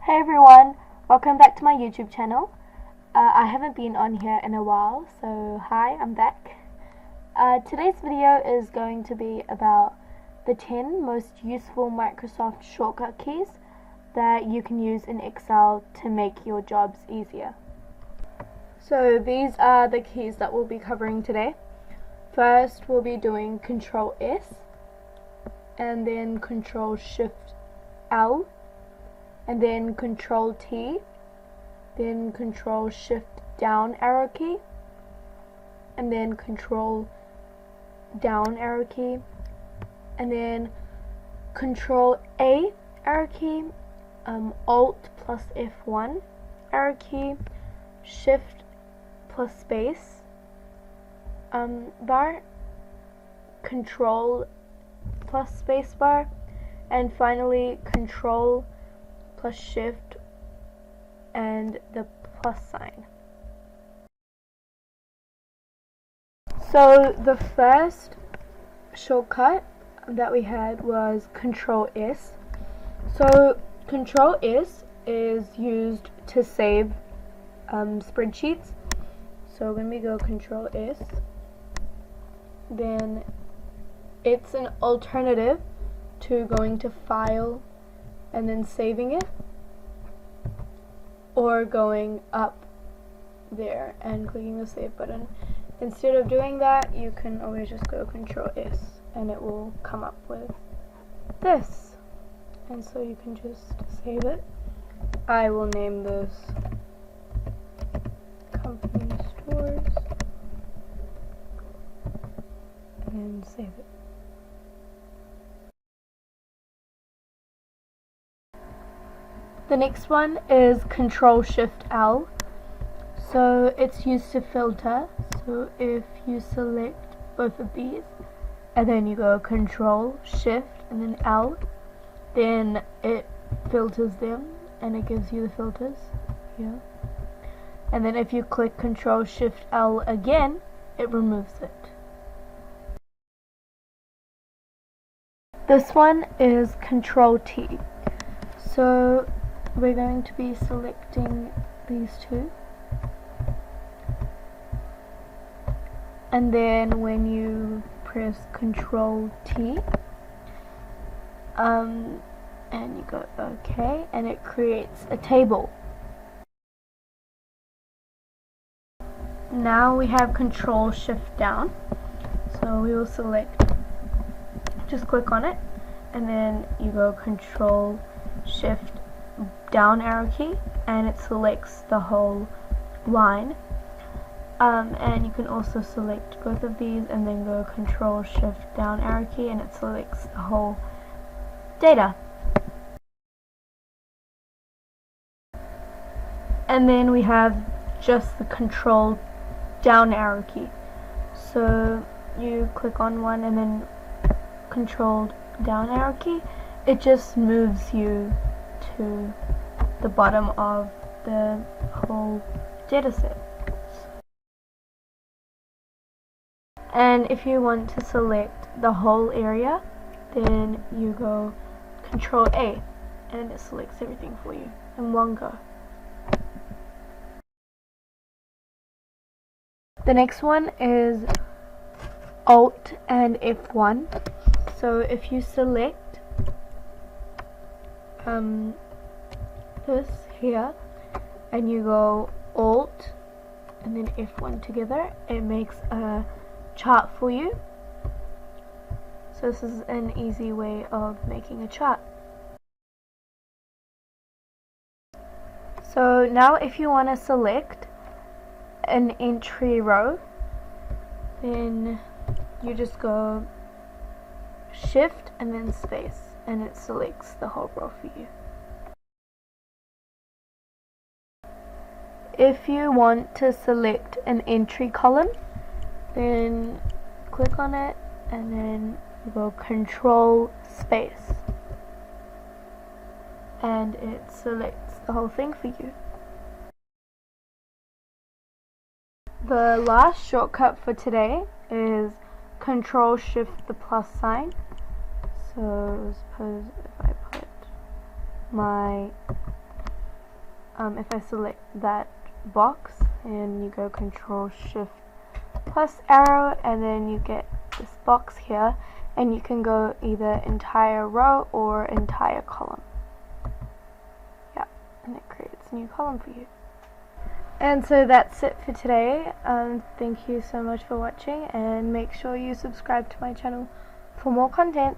Hey everyone, welcome back to my YouTube channel. I haven't been on here in a while, so hi, I'm back. Today's video is going to be about the 10 most useful Microsoft shortcut keys that you can use in Excel to make your jobs easier. So these are the keys that we'll be covering today. First we'll be doing Control S and then Control Shift L, and then Control T, then Control Shift down arrow key, and then Control down arrow key, and then Control A arrow key, Alt plus F1 arrow key, Shift plus space bar, Control plus space bar, and finally Control plus Shift and the plus sign. So the first shortcut that we had was Control S. So Control S is used to save spreadsheets. So when we go Control S, then it's an alternative to going to File and then saving it, or going up there and clicking the save button. Instead of doing that, you can always just go Control S and it will come up with this, and so you can just save it. I will name this Company Stores and save it. The next one is Control Shift L. So it's used to filter. So if you select both of these and then you go Control Shift and then L, then it filters them and it gives you the filters here. And then if you click Control Shift L again, it removes it. This one is Control T. So we're going to be selecting these two, and then when you press Control T and you go OK, and it creates a table. Now we have Control Shift down, so we will select, just click on it, and then you go Control Shift down arrow key and it selects the whole line, and you can also select both of these and then go Control Shift down arrow key and it selects the whole data. And then we have just the Control down arrow key, so you click on one and then Control down arrow key, it just moves you to the bottom of the whole dataset. And if you want to select the whole area, then you go Control A and it selects everything for you in one go. The next one is Alt and F1. So if you select this here and you go Alt and then F1 together, it makes a chart for you. So this is an easy way of making a chart. So now if you want to select an entry row, then you just go Shift and then space and it selects the whole row for you. If you want to select an entry column, then click on it and then you go Control space and it selects the whole thing for you. The last shortcut for today is Control Shift the plus sign. So suppose if I put my if I select that box and you go Control Shift plus arrow, and then you get this box here, and you can go either entire row or entire column. Yeah, and it creates a new column for you. And so that's it for today. Thank you so much for watching, and make sure you subscribe to my channel for more content.